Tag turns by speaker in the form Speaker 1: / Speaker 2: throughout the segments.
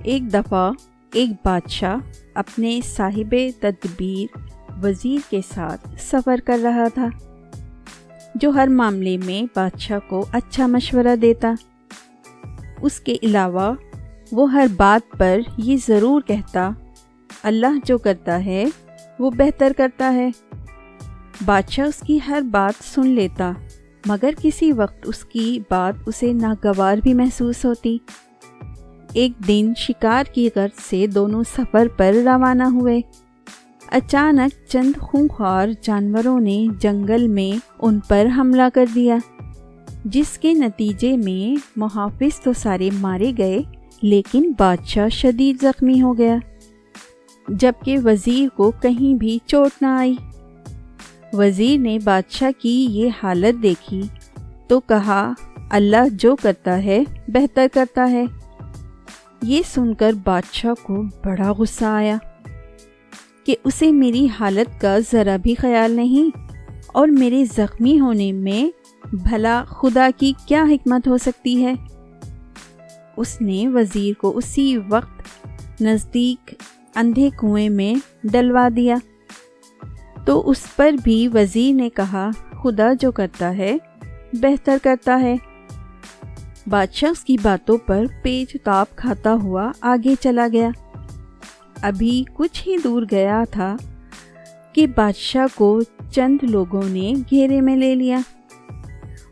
Speaker 1: ایک دفعہ ایک بادشاہ اپنے صاحب تدبیر وزیر کے ساتھ سفر کر رہا تھا، جو ہر معاملے میں بادشاہ کو اچھا مشورہ دیتا۔ اس کے علاوہ وہ ہر بات پر یہ ضرور کہتا، اللہ جو کرتا ہے وہ بہتر کرتا ہے۔ بادشاہ اس کی ہر بات سن لیتا، مگر کسی وقت اس کی بات اسے ناگوار بھی محسوس ہوتی۔ ایک دن شکار کی غرض سے دونوں سفر پر روانہ ہوئے۔ اچانک چند خونخوار جانوروں نے جنگل میں ان پر حملہ کر دیا، جس کے نتیجے میں محافظ تو سارے مارے گئے، لیکن بادشاہ شدید زخمی ہو گیا، جبکہ وزیر کو کہیں بھی چوٹ نہ آئی۔ وزیر نے بادشاہ کی یہ حالت دیکھی تو کہا، اللہ جو کرتا ہے بہتر کرتا ہے۔ یہ سن کر بادشاہ کو بڑا غصہ آیا کہ اسے میری حالت کا ذرا بھی خیال نہیں، اور میرے زخمی ہونے میں بھلا خدا کی کیا حکمت ہو سکتی ہے۔ اس نے وزیر کو اسی وقت نزدیک اندھے کنویں میں ڈلوا دیا، تو اس پر بھی وزیر نے کہا، خدا جو کرتا ہے بہتر کرتا ہے۔ بادشاہ اس کی باتوں پر پیچ تاب کھاتا ہوا آگے چلا گیا۔ ابھی کچھ ہی دور گیا تھا کہ بادشاہ کو چند لوگوں نے گھیرے میں لے لیا۔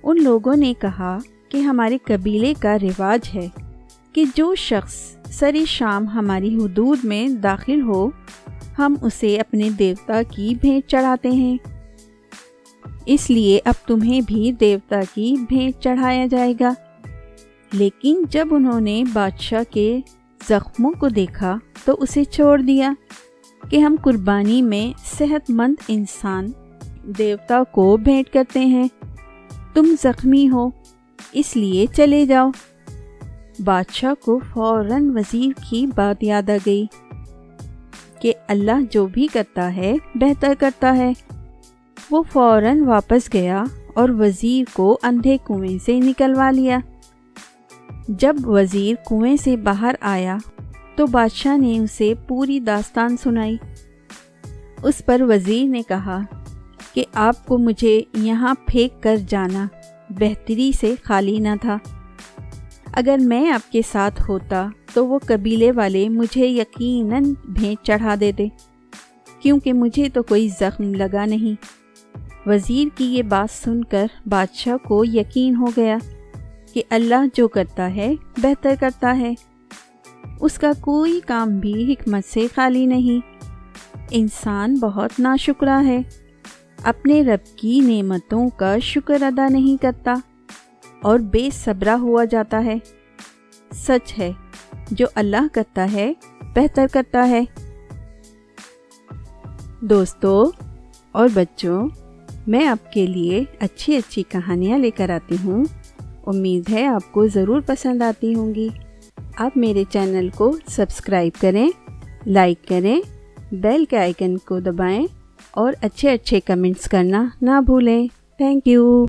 Speaker 1: ان لوگوں نے کہا کہ ہمارے قبیلے کا رواج ہے کہ جو شخص سر شام ہماری حدود میں داخل ہو، ہم اسے اپنے دیوتا کی بھیٹ چڑھاتے ہیں، اس لیے اب تمہیں بھی دیوتا کی بھیٹ چڑھایا جائے گا۔ لیکن جب انہوں نے بادشاہ کے زخموں کو دیکھا تو اسے چھوڑ دیا کہ ہم قربانی میں صحت مند انسان دیوتا کو بھیٹ کرتے ہیں، تم زخمی ہو اس لیے چلے جاؤ۔ بادشاہ کو فوراً وزیر کی بات یاد آ گئی کہ اللہ جو بھی کرتا ہے بہتر کرتا ہے۔ وہ فوراً واپس گیا اور وزیر کو اندھے کنویں سے نکلوا لیا۔ جب وزیر کنویں سے باہر آیا تو بادشاہ نے اسے پوری داستان سنائی۔ اس پر وزیر نے کہا کہ آپ کو مجھے یہاں پھینک کر جانا بہتری سے خالی نہ تھا۔ اگر میں آپ کے ساتھ ہوتا تو وہ قبیلے والے مجھے یقیناً بھیٹ چڑھا دیتے، کیونکہ مجھے تو کوئی زخم لگا نہیں۔ وزیر کی یہ بات سن کر بادشاہ کو یقین ہو گیا کہ اللہ جو کرتا ہے بہتر کرتا ہے، اس کا کوئی کام بھی حکمت سے خالی نہیں۔ انسان بہت ناشکرا ہے، اپنے رب کی نعمتوں کا شکر ادا نہیں کرتا اور بے صبرا ہوا جاتا ہے۔ سچ ہے، جو اللہ کرتا ہے بہتر کرتا ہے۔ دوستو اور بچوں، میں آپ کے لیے اچھی اچھی کہانیاں لے کر آتی ہوں۔ امید ہے آپ کو ضرور پسند آتی ہوں گی۔ آپ میرے چینل کو سبسکرائب کریں، لائک کریں، بیل کے آئیکن کو دبائیں اور اچھے کمنٹس کرنا نہ بھولیں۔ Thank you.